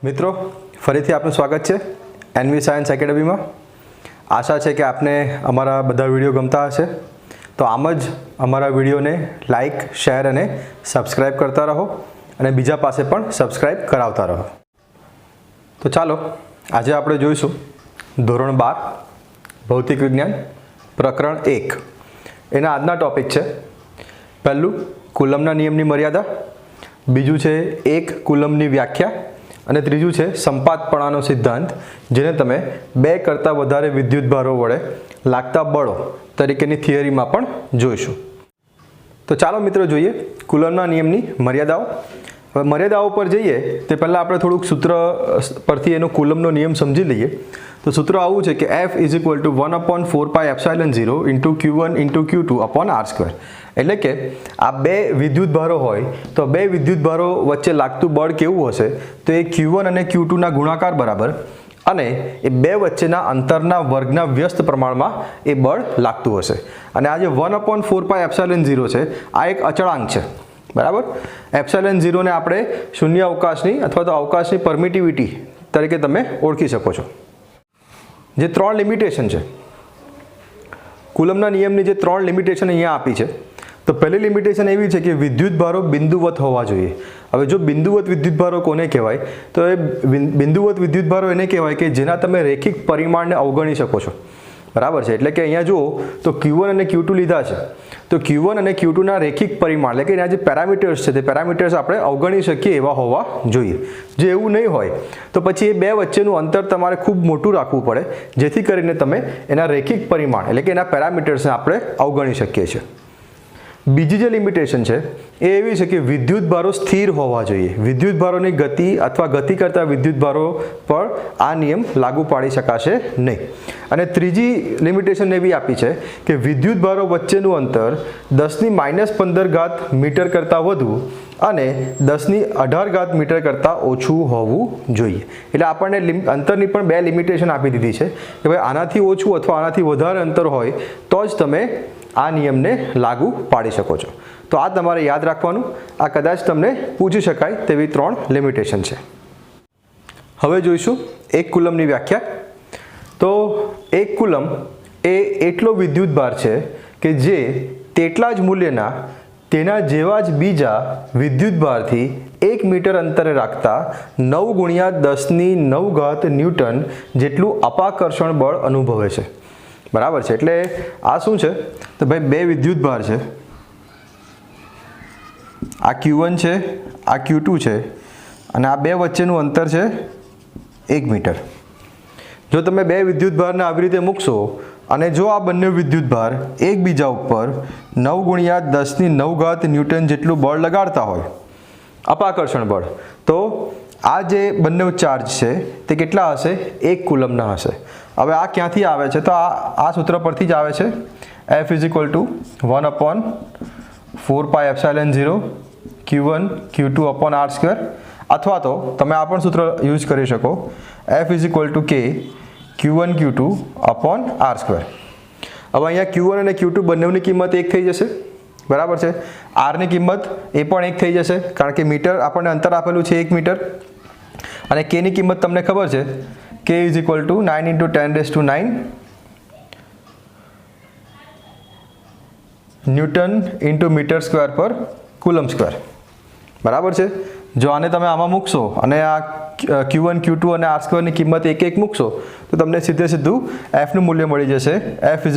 મિત્રો ફરીથી આપનું સ્વાગત છે એનવી સાયન્સ એકેડમીમાં। આશા છે કે આપને અમારા બધા વિડીયો ગમતા હશે, તો આમ જ અમારા વિડીયોને લાઇક, શેર અને સબસ્ક્રાઈબ કરતા રહો અને બીજા પાસે પણ સબસ્ક્રાઈબ કરાવતા રહો। તો ચાલો આજે આપણે જોઈશું ધોરણ 12 ભૌતિક વિજ્ઞાન પ્રકરણ 1 એના આજના ટોપિક છે પહેલું કુલમના નિયમની મર્યાદા, બીજું છે 1 કુલમની વ્યાખ્યા અને ત્રીજું છે સંપાતપણાનો સિદ્ધાંત, જેને તમે 2 કરતાં વધારે વિદ્યુતભારો વડે લાગતા બળો તરીકેની થિયરીમાં પણ જોઈશું। તો ચાલો મિત્રો જોઈએ કુલમના નિયમની મર્યાદાઓ। હવે મર્યાદાઓ પર જઈએ તે પહેલાં આપણે થોડુંક સૂત્ર પરથી એનો કુલમનો નિયમ સમજી લઈએ। તો સૂત્ર આવું છે કે F = 1/4πε0 × Q1 × Q2 r²। એટલે કે આ 2 વિદ્યુતભારો હોય તો 2 વિદ્યુતભારો વચ્ચે લાગતું બળ કેવું હશે, તો એ Q1 અને Q2ના ગુણાકાર બરાબર અને એ 2 વચ્ચેના અંતરના વર્ગના વ્યસ્ત પ્રમાણમાં એ બળ લાગતું હશે। અને આ જે 1/4πε0 છે આ એક અચળાંક છે, બરાબર। ε0 ને આપણે શૂન્ય અવકાશની અથવા તો અવકાશની પરમિટિવિટી તરીકે તમે ઓળખી શકો છો। જે 3 લિમિટેશન છે કુલમના નિયમની, જે 3 લિમિટેશન અહીંયા આપી છે, તો પહેલી લિમિટેશન એવી છે કે વિદ્યુતભારો બિંદુવત હોવા જોઈએ। હવે જો બિંદુવત વિદ્યુતભારો કોને કહેવાય, તો એ બિંદુવત વિદ્યુતભારો એને કહેવાય કે જેના તમે રેખિક પરિમાણને અવગણી શકો છો, બરાબર છે। એટલે કે અહીંયા જુઓ તો Q1 અને Q2 લીધા છે, તો Q1 અને Q2ના રેખિક પરિમાણ એટલે કે એના જે પેરામીટર્સ છે તે પેરામીટર્સ આપણે અવગણી શકીએ એવા હોવા જોઈએ। જો એવું નહીં હોય તો પછી એ 2 વચ્ચેનું અંતર તમારે ખૂબ મોટું રાખવું પડે, જેથી કરીને તમે એના રેખિક પરિમાણ એટલે કે એના પેરામીટર્સને આપણે અવગણી શકીએ છીએ। બીજી જે લિમિટેશન છે એ એવી છે કે વિદ્યુતભારો સ્થિર હોવા જોઈએ। વિદ્યુતભારોની ગતિ અથવા ગતિ કરતા વિદ્યુતભારો પર આ નિયમ લાગુ પાડી શકાશે નહીં। અને ત્રીજી લિમિટેશન એવી આપી છે કે વિદ્યુતભારો વચ્ચેનું અંતર 10⁻15 મીટર કરતાં વધુ અને 10⁻18 મીટર કરતાં ઓછું હોવું જોઈએ। એટલે આપણને અંતરની પણ 2 લિમિટેશન આપી દીધી છે કે ભાઈ આનાથી ઓછું અથવા આનાથી વધારે અંતર હોય તો જ તમે આ નિયમને લાગુ પાડી શકો છો। તો આ તમારે યાદ રાખવાનું, આ કદાચ તમને પૂછી શકાય તેવી 3 લિમિટેશન છે। હવે જોઈશું 1 કુલમની વ્યાખ્યા। તો 1 કુલમ એ એટલો વિદ્યુતભાર છે કે જે તેટલા જ મૂલ્યના તેના જેવા જ બીજા વિદ્યુતભારથી 1 મીટર અંતરે રાખતા 9 × 10⁹ ન્યૂટન જેટલું અપાકર્ષણ બળ અનુભવે છે, બરાબર છે। એટલે આ શું છે, તો ભાઈ 2 વિદ્યુતભાર છે, આ Q1 છે, આ Q2 છે અને આ 2 વચ્ચેનું અંતર છે 1 મીટર। જો તમે 2 વિદ્યુતભારને આવી રીતે મૂકશો અને જો આ બંને વિદ્યુતભાર એકબીજા ઉપર 9 × 10⁹ ન્યૂટન જેટલું બળ લગાડતા હોય, અપાકર્ષણ બળ, તો આ જે બંને ચાર્જ છે તે કેટલા હશે, 1 કુલમના હશે। હવે આ ક્યાંથી આવે છે, તો આ સૂત્ર પરથી જ આવે છે। F = 1/4πε0 Q1 Q2 r², અથવા તો તમે આ પણ સૂત્ર યુઝ કરી શકો, F = K Q1 Q2 r²। હવે અહીંયા Q1 અને Q2 બંનેની કિંમત 1 થઈ જશે, બરાબર છે। R ની કિંમત એ પણ 1 થઈ જશે, કારણ કે મીટર આપણને અંતર આપેલું છે 1 મીટર, અને K ની કિંમત તમને ખબર છે, K = 9 × 10⁹ ન્યૂટન × મીટર²/કુલમ², બરાબર છે। જો આને તમે આમાં મૂકશો અને આ Q1 Q2 અને r² ની કિંમત 1 મૂકશો તો તમને સીધું F નું મૂલ્ય મળી જશે। F =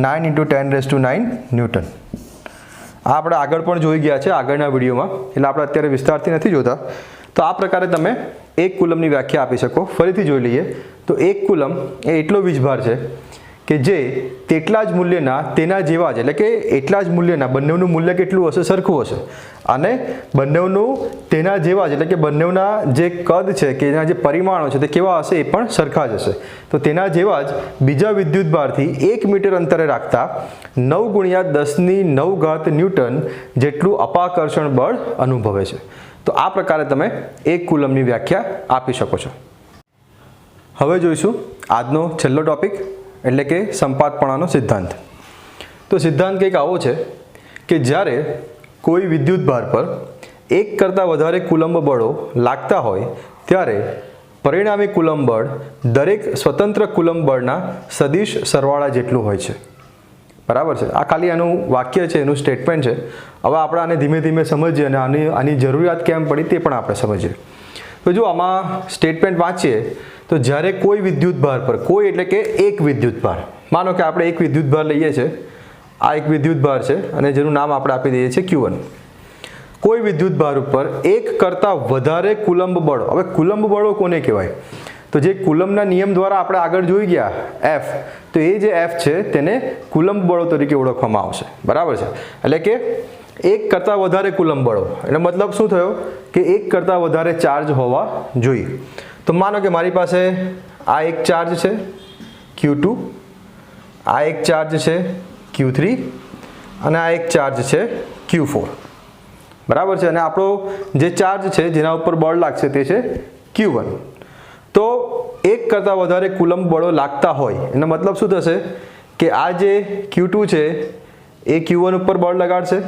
9 × 10⁹ newton. આ આપણે આગળ પણ જોઈ ગયા છે આગળના વિડીયોમાં, એટલે આપણે અત્યારે વિસ્તારથી નથી જોતા। તો આ પ્રકારે તમે 1 કુલમની વ્યાખ્યા આપી શકો। ફરીથી જોઈ લઈએ તો 1 કુલમ એ એટલો વીજભાર છે કે જે તેટલા જ મૂલ્યના તેના જેવા જ એટલે કે એટલા જ મૂલ્યના, બંનેનું મૂલ્ય કેટલું હશે, સરખું હશે, અને બંનેનું તેના જેવા જ એટલે કે બંનેના જે કદ છે કે એના જે પરિમાણો છે તે કેવા હશે, એ પણ સરખા જ હશે। તો તેના જેવા જ બીજા વિદ્યુતભારથી 1 મીટર અંતરે રાખતા 9 × 10⁹ ન્યૂટન જેટલું અપાકર્ષણ બળ અનુભવે છે। તો આ પ્રકારે તમે 1 કુલમની વ્યાખ્યા આપી શકો છો। હવે જોઈશું આજનો છેલ્લો ટોપિક એટલે કે સંપાતપણાનો સિદ્ધાંત। તો સિદ્ધાંત કંઈક આવો છે કે જ્યારે કોઈ વિદ્યુતભાર પર 1 કરતાં વધારે કુલંબ બળો લાગતા હોય ત્યારે પરિણામી કુલંબ બળ દરેક સ્વતંત્ર કુલંબ બળના સદિશ સરવાળા જેટલું હોય છે. બરાબર છે. આ ખાલી એનું વાક્ય છે, એનું સ્ટેટમેન્ટ છે. હવે આપણે આને ધીમે ધીમે સમજીએ અને આની જરૂરિયાત કેમ પડી તે પણ આપણે સમજીએ. તો જો આમાં સ્ટેટમેન્ટ વાંચીએ તો જ્યારે કોઈ વિદ્યુત ભાર પર, કોઈ એટલે કે એક વિદ્યુત ભાર, માનો કે આપણે એક વિદ્યુત ભાર લઈએ છીએ, આ એક વિદ્યુત ભાર છે અને જેનું નામ આપણે આપી દઈએ છીએ Q1. કોઈ વિદ્યુત ભાર ઉપર એક કરતાં વધારે કુલંબ બળો, હવે કુલંબ બળો કોને કહેવાય? તો જે કુલંબના નિયમ દ્વારા આપણે આગળ જોઈ ગયા F, તો એ જે F છે તેને કુલંબ બળો તરીકે ઓળખવામાં આવશે. બરાબર છે. એટલે કે એક કરતાં વધારે કુલંબ બળો, એનો મતલબ શું થયો કે એક કરતાં વધારે ચાર્જ હોવા જોઈએ. તો માનો કે મારી પાસે આ એક ચાર્જ છે Q2, આ એક ચાર્જ છે Q3 અને આ એક ચાર્જ છે Q4. બરાબર છે. અને આપણો જે ચાર્જ છે જેના ઉપર બળ લાગશે તે છે Q1. તો એક કરતાં વધારે કુલંબ બળો લાગતા હોય એનો મતલબ શું થશે કે આ જે Q2 છે એ Q1 ઉપર બળ લગાડશે,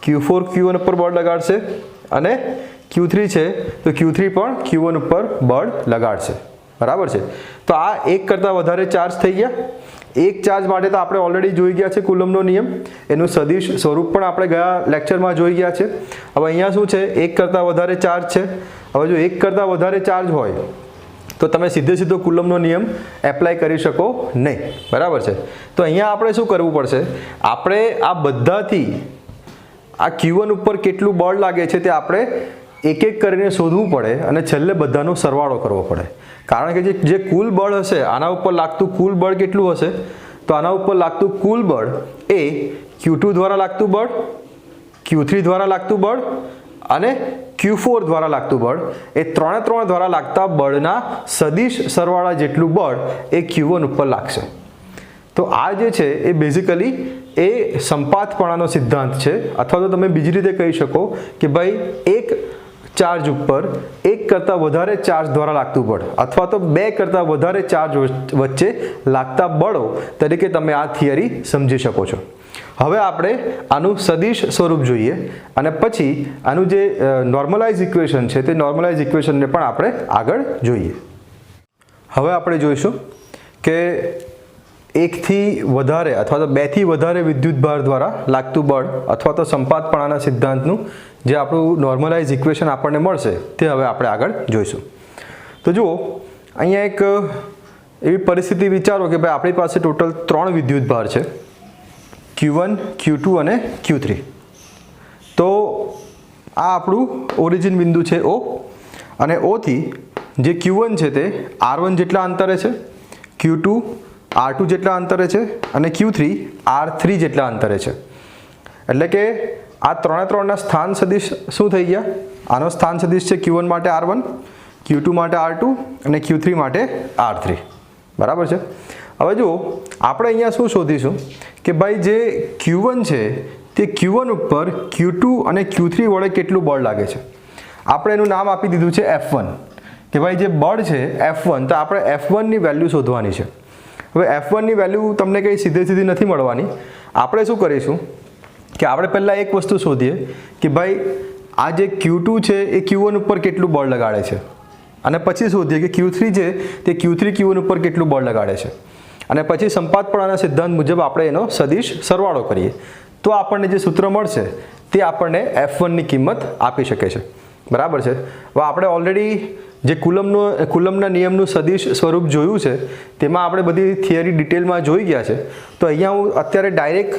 Q4 Q1 ઉપર બળ લગાડશે અને Q3 છે તો Q3 પણ Q1 ઉપર બળ લગાડશે. બરાબર છે. તો આ એક કરતાં વધારે ચાર્જ થઈ ગયા. એક ચાર્જ માટે તો આપણે ઓલરેડી જોઈ ગયા છે કુલંબનો નિયમ, એનું સદિશ સ્વરૂપ પણ આપણે ગયા લેક્ચરમાં જોઈ ગયા છે. હવે અહીંયા શું છે, એક કરતાં વધારે ચાર્જ છે. હવે જો એક કરતાં વધારે ચાર્જ હોય તો તમે સીધો કુલંબનો નિયમ એપ્લાય કરી શકો નહીં. બરાબર છે. તો અહીંયા આપણે શું કરવું પડશે, આપણે આ બધાથી આ Q1 ઉપર કેટલું બળ લાગે છે તે આપણે એક એક કરીને શોધવું પડે અને છેલ્લે બધાનો સરવાળો કરવો પડે. કારણ કે જે કુલ બળ હશે, આના ઉપર લાગતું કુલ બળ કેટલું હશે, તો આના ઉપર લાગતું કુલ બળ એ Q2 દ્વારા લાગતું બળ, Q3 દ્વારા લાગતું બળ અને Q4 દ્વારા લાગતું બળ, એ ત્રણે દ્વારા લાગતા બળના સદિશ સરવાળા જેટલું બળ એ Q1 ઉપર લાગશે. તો આ જે છે એ બેઝિકલી એ સંપાતપણાનો સિદ્ધાંત છે, અથવા તો તમે બીજી રીતે કહી શકો કે ભાઈ એક ચાર્જ ઉપર એક કરતાં વધારે ચાર્જ દ્વારા લાગતું બળ અથવા તો બે કરતાં વધારે ચાર્જ વચ્ચે લાગતા બળો તરીકે તમે આ થિયરી સમજી શકો છો. હવે આપણે આનું સદિશ સ્વરૂપ જોઈએ અને પછી આનું જે નોર્મલાઇઝ ઇક્વેશન છે તે નોર્મલાઇઝ ઇક્વેશનને પણ આપણે આગળ જોઈએ. હવે આપણે જોઈશું કે એકથી વધારે અથવા તો બેથી વધારે વિદ્યુત ભાર દ્વારા લાગતું બળ અથવા તો સંપાતપણાના સિદ્ધાંતનું જે આપણું નોર્મલાઇઝ ઇક્વેશન આપણને મળશે તે હવે આપણે આગળ જોઈશું. તો જુઓ, અહીંયા એક એવી પરિસ્થિતિ વિચારો કે ભાઈ આપણી પાસે ટોટલ 3 વિદ્યુત ભાર છે, Q1, Q2 અને Q3. તો આ આપણું ઓરિજિન બિંદુ છે O, અને O થી જે Q1 છે તે R1 જેટલા અંતરે છે, Q2 R2 જેટલા અંતરે છે અને Q3 R3 જેટલા અંતરે છે. એટલે કે આ ત્રણેના સ્થાન સદિશ શું થઈ ગયા? આનો સ્થાન સદિશ છે Q1 માટે R1, Q2 માટે R2 અને Q3 માટે R3. બરાબર છે. હવે જુઓ, આપણે અહીંયા શું શોધીશું કે ભાઈ જે Q1 છે તે Q1 ઉપર Q2 અને Q3 વડે કેટલું બળ લાગે છે. આપણે એનું નામ આપી દીધું છે F1, કે ભાઈ જે બળ છે F1, તો આપણે F1 ની વેલ્યુ શોધવાની છે. હવે F1 ની વેલ્યુ તમને કંઈ સીધી નથી મળવાની. આપણે શું કરીશું કે આપણે પહેલાં એક વસ્તુ શોધીએ કે ભાઈ આ જે Q2 છે એ Q1 ઉપર કેટલું બળ લગાડે છે, અને પછી શોધીએ કે Q3 છે તે Q3 Q1 ઉપર કેટલું બળ લગાડે છે, અને પછી સંપાતપણાના સિદ્ધાંત મુજબ આપણે એનો સદિશ સરવાળો કરીએ તો આપણને જે સૂત્ર મળશે તે આપણને F1 ની કિંમત આપી શકે છે. બરાબર છે. હવે આપણે ઓલરેડી જે કુલંબના નિયમનું સદિશ સ્વરૂપ જોયું છે તેમાં આપણે બધી થિયરી ડિટેલમાં જોઈ ગયા છે. તો અહીંયા હું અત્યારે ડાયરેક્ટ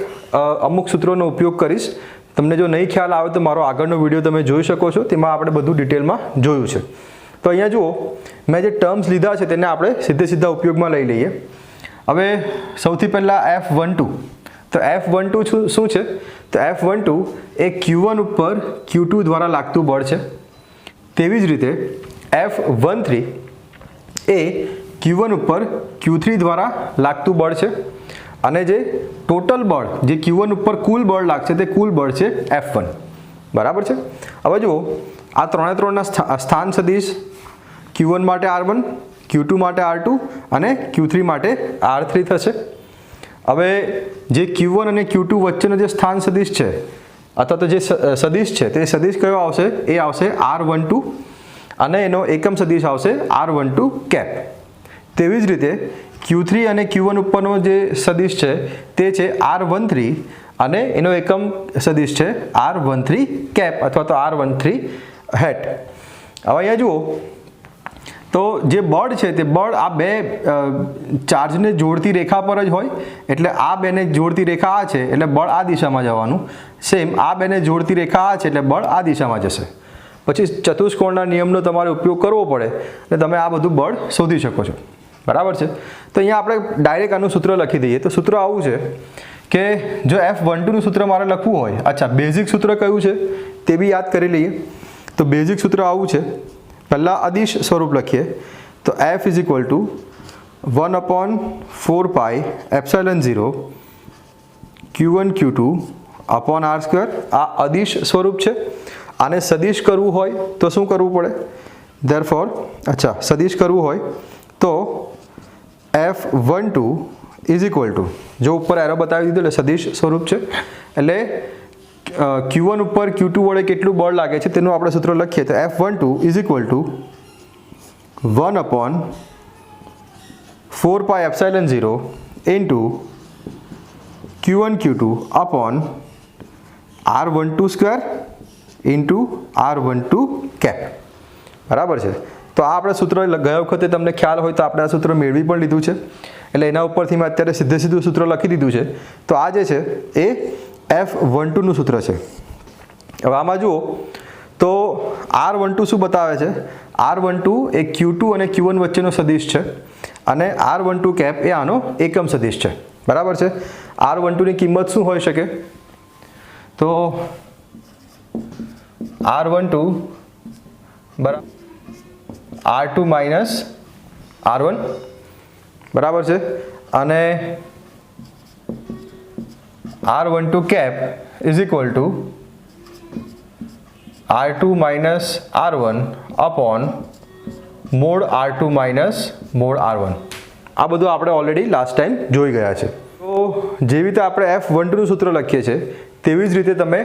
અમુક સૂત્રોનો ઉપયોગ કરીશ. તમને જો નહીં ખ્યાલ આવે તો મારો આગળનો વિડીયો તમે જોઈ શકો છો, તેમાં આપણે બધું ડિટેલમાં જોયું છે. તો અહીંયા જુઓ, મેં જે ટર્મ્સ લીધા છે તેને આપણે સીધા ઉપયોગમાં લઈ લઈએ. હવે સૌથી પહેલાં F12. તો F12 શું છે? તો F12 એ Q1 ઉપર Q2 દ્વારા લાગતું બળ છે. તેવી જ રીતે F13 એ Q1 ઉપર Q3 દ્વારા લાગતું બળ છે, અને જે ટોટલ બળ જે Q1 ઉપર કુલ બળ લાગશે તે કુલ બળ છે F1. બરાબર છે. હવે જુઓ, આ ત્રણેના સ્થાન સદિશ Q1 માટે R1, Q2 માટે R2 અને Q3 માટે R3 થશે. હવે જે Q1 અને Q2 વચ્ચેનો જે સ્થાન સદિશ છે અથવા તો જે સદિશ છે તે સદિશ કયો આવશે? એ આવશે R12. અને એનો એકમ સદિશ આવશે R12 કેપ. તેવી જ રીતે Q3 અને Q1 ઉપરનો જે સદિશ છે તે છે R13 અને એનો એકમ સદિશ છે R13 કેપ અથવા તો R13 હેટ. હવે અહીંયા જુઓ તો જે બળ છે તે બળ આ બે ચાર્જને જોડતી રેખા પર જ હોય, એટલે આ બેને જોડતી રેખા આ છે એટલે બળ આ દિશામાં જવાનું. સેમ આ બેને જોડતી રેખા આ છે એટલે બળ આ દિશામાં જશે. પછી ચતુષ્કોણના નિયમનો તમારે ઉપયોગ કરવો પડે અને તમે આ બધું બળ શોધી શકો છો. બરાબર છે. તો અહીંયા આપણે ડાયરેક્ટ આનું સૂત્ર લખી દઈએ. તો સૂત્ર આવું છે કે જો F12નું સૂત્ર મારે લખવું હોય, અચ્છા બેઝિક સૂત્ર કયું છે તે બી યાદ કરી લઈએ. તો બેઝિક સૂત્ર આવું છે. પહેલાં અદિશ સ્વરૂપ લખીએ તો F is equal to 1/4 pi epsilon 0 Q1 Q2 upon R square. આ અદિશ સ્વરૂપ છે. આને સદિશ કરવું હોય તો શું કરવું પડે? ધેરફોર સદિશ કરવું હોય તો F12 ઇઝ ઇક્વલ ટુ, જો ઉપર એરો બતાવી દીધું એટલે સદિશ સ્વરૂપ છે, એટલે Q1 ઉપર Q2 વડે કેટલું બળ લાગે છે તેનું આપણે સૂત્ર લખીએ તો F12 is equal to 1/4 pi epsilon 0 into Q1 Q2 upon R12 square into R12 cap. બરાબર છે. તો આ આપણે સૂત્ર ગયા વખતે તમને ખ્યાલ હોય તો આપણે આ સૂત્ર મેળવી પણ લીધું છે, એટલે એના ઉપરથી મેં અત્યારે સીધું સૂત્ર લખી દીધું છે. તો આ જે છે એ F12નું સૂત્ર છે. હવે આમાં જુઓ તો R12 શું બતાવે છે? R12 એ Q2 અને Q1 વચ્ચેનો સદિશ છે અને R12 કેપ એ આનો એકમ સદિશ છે. બરાબર છે. R12ની કિંમત શું હોઈ શકે? તો R12 બરાબર R2 માઇનસ R1. બરાબર છે. અને R12 cap is equal to R2 minus R1 upon mod R2 minus mod R1. આ બધું આપણે ઓલરેડી લાસ્ટ ટાઈમ જોઈ ગયા છે. તો જેવી રીતે આપણે F12નું સૂત્ર લખીએ છીએ તેવી જ રીતે તમે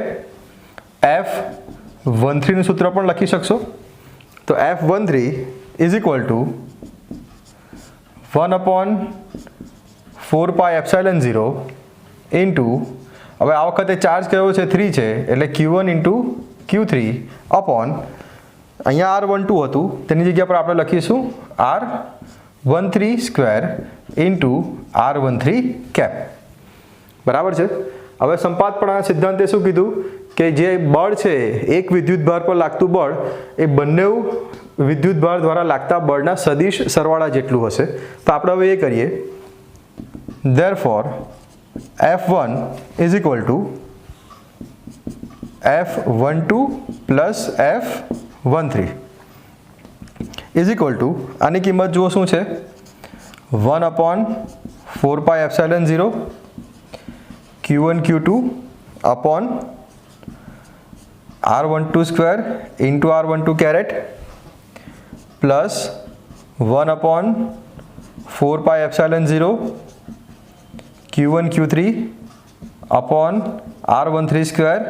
F13નું સૂત્ર પણ લખી શકશો. તો F13 is equal to 1/4 pi epsilon 0 into, હવે આ વખતે ચાર્જ કયો છે? 3 છે, એટલે Q1 ઇન્ટુ Q3 અપોન અહીંયા R12 હતું તેની જગ્યા પર આપણે લખીશું R13 square into R13 cap. બરાબર છે. હવે સંપાતપણાના સિદ્ધાંતે શું કીધું કે જે બળ છે એક વિદ્યુતભાર પર લાગતું બળ એ બંને વિદ્યુતભાર દ્વારા લાગતા બળના સદિશ સરવાળા જેટલું હશે. તો આપણે હવે એ કરીએ. Therefore F1 is equal to F12 plus F13 is equal to, આની કિંમત જુઓ શું છે? 1/4 pi epsilon 0 Q1 Q2 upon R12 square into R12 caret plus 1/4 pi epsilon 0 Q1 Q3 upon R13 square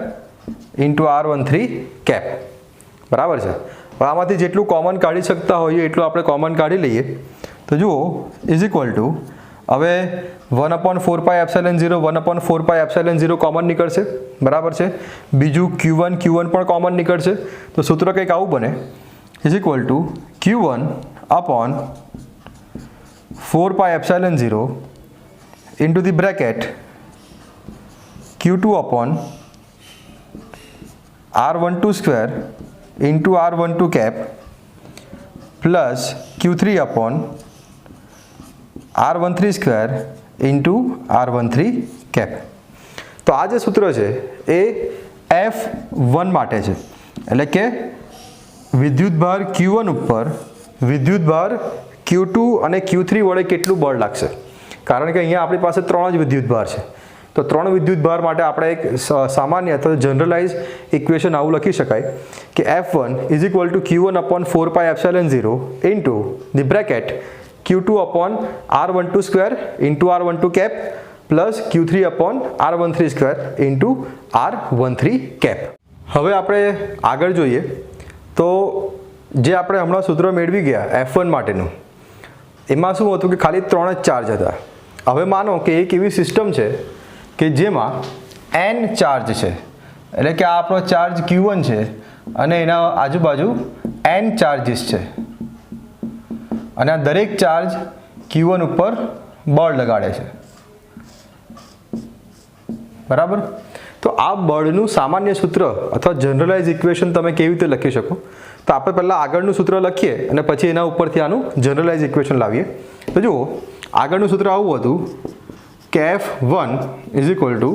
into R13 cap. બરાબર છે. હવે આમાંથી જેટલું કોમન કાઢી શકતા હોઈએ એટલું આપણે કોમન કાઢી લઈએ. તો જુઓ ઇઝ ઇક્વલ ટુ, હવે 1/4 pi epsilon 0 1/4 pi epsilon 0 common નીકળશે. બરાબર છે. બીજું Q1 પણ કોમન નીકળશે. તો સૂત્ર કંઈક આવું બને is equal to Q1 upon 4 pi epsilon 0 into the bracket Q2 upon R12 square into R12 cap plus Q3 upon R13 square into R13 cap. તો આ જે સૂત્ર છે એ F1 માટે છે, એટલે કે વિદ્યુતભાર Q1 ઉપર વિદ્યુતભાર Q2 અને Q3 વડે કેટલું બળ લાગશે. કારણ કે અહીંયા આપણી પાસે 3 જ વિદ્યુતભાર છે. તો 3 વિદ્યુતભાર માટે આપણે એક સામાન્ય અથવા જનરલાઇઝ ઇક્વેશન આવું લખી શકાય કે F1 is equal to Q1 upon 4 pi epsilon 0 into the bracket Q2 upon R12 square into R12 cap plus Q3 upon R13 square into R13 cap. હવે આપણે આગળ જોઈએ તો જે આપણે હમણાં સૂત્ર મેળવી ગયા F1 માટેનું, એમાં શું હતું કે ખાલી 3 જ ચાર્જ હતા. હવે માનો કે એક એવી સિસ્ટમ છે કે જેમાં n ચાર્જ છે, એટલે કે આ આપણો ચાર્જ Q1 છે અને એના આજુબાજુ n ચાર્જીસ છે, અને આ દરેક ચાર્જ Q1 ઉપર બળ લગાડે છે. બરાબર. તો આ બળનું સામાન્ય સૂત્ર અથવા જનરલાઇઝ ઇક્વેશન તમે કેવી રીતે લખી શકો? તો આપણે પહેલાં આગળનું સૂત્ર લખીએ અને પછી એના ઉપરથી આનું જનરલાઇઝ ઇક્વેશન લાવીએ. તો જુઓ, આગળનું સૂત્ર આવું હતું કે F1 is equal to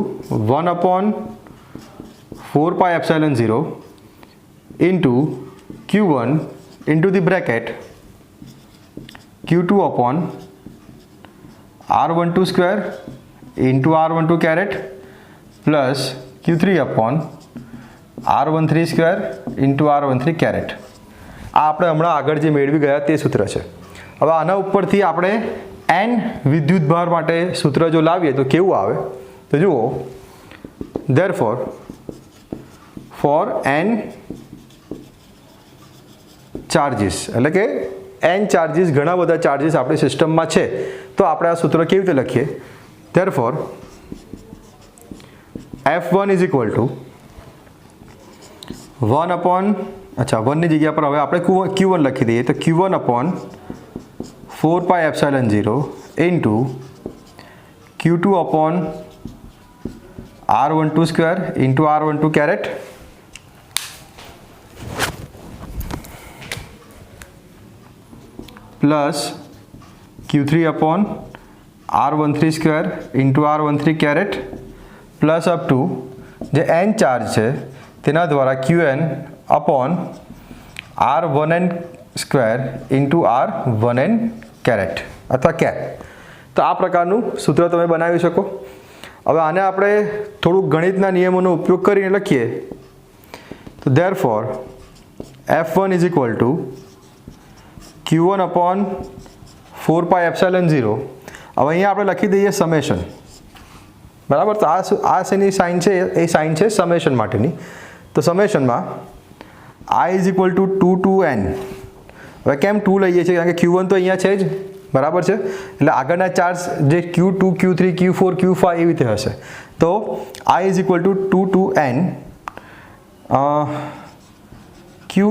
1/4πε0 into Q1 into the bracket Q2 upon R12 square into R12 caret plus Q3 upon R13 square into R13 caret. આ આપણે હમણાં આગળ જે મેળવી ગયા તે સૂત્ર છે. હવે આના ઉપરથી આપણે n વિદ્યુતભાર માટે સૂત્ર જો લાવીએ તો કેવું આવે? તો જુઓ, therefore for n ચાર્જીસ, એટલે કે n ચાર્જીસ, ઘણા બધા ચાર્જીસ આપણી સિસ્ટમમાં છે, તો આપણે આ સૂત્ર કેવી રીતે લખીએ? therefore F1 is equal to 1 ની જગ્યા પર હવે આપણે Q1 લખી દઈએ, તો Q1 upon 4πε0 into Q2 upon R12 square into R12 caret plus Q3 upon R13 square into R13 caret plus up to જે n ચાર્જ છે તેના દ્વારા Qn upon R1n square into R1n caret અથવા cap. તો આ પ્રકારનું સૂત્ર તમે બનાવી શકો. હવે આને આપણે થોડુંક ગણિતના નિયમોનો ઉપયોગ કરીને લખીએ, તો therefore F1 is equal to Q1 upon 4πε0. હવે અહીંયા આપણે લખી દઈએ સમેશન. બરાબર. તો આ શેની સાઇન છે? એ સાઇન છે સમેશન માટેની. તો સમેશનમાં I is equal to 2 to n. હવે કેમ 2 લઈએ છીએ? કારણ કે Q1 તો અહીંયા છે જ. બરાબર છે. એટલે આગળના ચાર્જ જે Q2, Q3, Q4, Q5 એવી રીતે હશે. તો I is equal to 2 to n Qi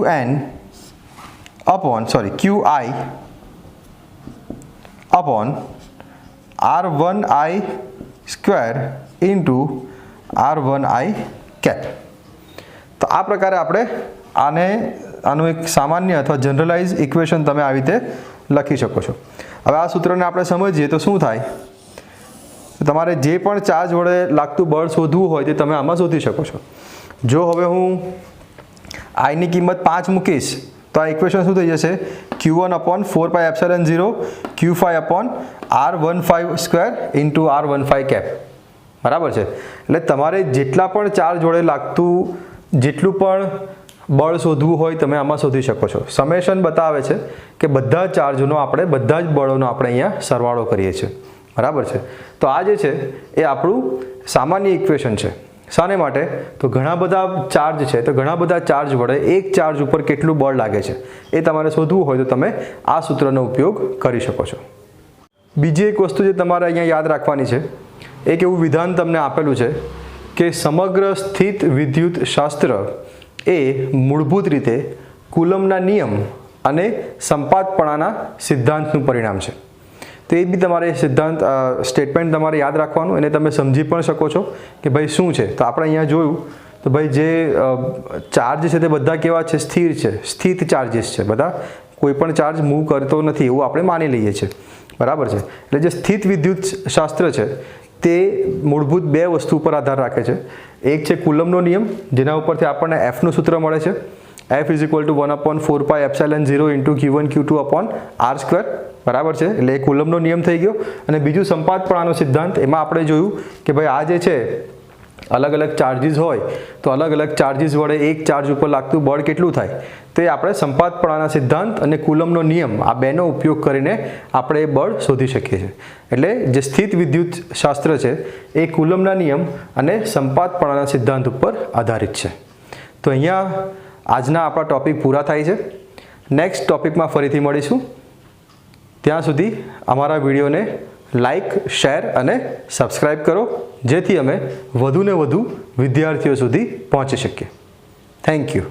upon R1i square into R1i cap. તો આ પ્રકારે આપણે આનું એક સામાન્ય અથવા જનરલાઇઝ ઇક્વેશન તમે આવી રીતે લખી શકો છો. હવે આ સૂત્રને આપણે સમજીએ તો શું થાય? તમારે જે પણ ચાર્જ વડે લાગતું બળ શોધવું હોય તે તમે આમાં શોધી શકો છો. જો હવે હું I ની કિંમત 5 મૂકીશ તો આ ઇક્વેશન શું થઈ જશે? Q1 upon 4πε0 Q5 upon R15 square into R15 cap. બરાબર છે. એટલે તમારે જેટલા પણ ચાર્જ વડે લાગતું જેટલું પણ બળ શોધવું હોય તમે આમાં શોધી શકો છો. સમેશન બતાવે છે કે બધા ચાર્જનો આપણે બધા જ બળોનો આપણે અહીંયા સરવાળો કરીએ છીએ. બરાબર છે. તો આ જે છે એ આપણું સામાન્ય ઇક્વેશન છે. શાને માટે? તો ઘણા બધા ચાર્જ છે, તો ઘણા બધા ચાર્જ વડે એક ચાર્જ ઉપર કેટલું બળ લાગે છે એ તમારે શોધવું હોય તો તમે આ સૂત્રનો ઉપયોગ કરી શકો છો. બીજી એક વસ્તુ જે તમારે અહીંયા યાદ રાખવાની છે, એક એવું વિધાન તમને આપેલું છે કે સમગ્ર સ્થિત વિદ્યુત શાસ્ત્ર એ મૂળભૂત રીતે કુલમ્બના નિયમ અને સંપાતપણાના સિદ્ધાંતનું પરિણામ છે. તો એ બી તમારે સિદ્ધાંત સ્ટેટમેન્ટ તમારે યાદ રાખવાનું, અને તમે સમજી પણ શકો છો કે ભાઈ શું છે. તો આપણે અહીંયા જોયું તો ભાઈ જે ચાર્જ છે તે બધા કેવા છે? સ્થિર છે, સ્થિત ચાર્જીસ છે બધા. કોઈ પણ ચાર્જ મૂવ કરતો નથી એવું આપણે માની લઈએ છીએ. બરાબર છે. એટલે જે સ્થિત વિદ્યુત શાસ્ત્ર છે તે મૂળભૂત બે વસ્તુ ઉપર આધાર રાખે છે. એક છે કુલમ્બનો નિયમ, જેના ઉપરથી આપણને Fનું સૂત્ર મળે છે. F is equal to 1/4πε0 into Q1 Q2 upon R square. બરાબર છે. એટલે એ કુલમ્બનો નિયમ થઈ ગયો. અને બીજું સંપાતપણાનો સિદ્ધાંત, એમાં આપણે જોયું કે ભાઈ આ જે છે અલગ અલગ ચાર્જીસ હોય તો અલગ અલગ ચાર્જીસ વડે એક ચાર્જ ઉપર લાગતું બળ કેટલું થાય તે આપણે સંપાતપણાના સિદ્ધાંત અને કુલમ્બનો નિયમ આ બેનો ઉપયોગ કરીને આપણે એ બળ શોધી શકીએ છીએ. એટલે જે સ્થિત વિદ્યુત શાસ્ત્ર છે એ કુલમ્બના નિયમ અને સંપાતપણાના સિદ્ધાંત ઉપર આધારિત છે. તો અહીંયા આજના આપણા ટોપિક પૂરા થાય છે. નેક્સ્ટ ટોપિકમાં ફરીથી મળીશું. ત્યાં સુધી અમારા વિડીયોને લાઈક, શેર અને સબસ્ક્રાઈબ કરો, જેથી અમે વધુને વધુ વિદ્યાર્થીઓ સુધી પહોંચી શકીએ. Thank you.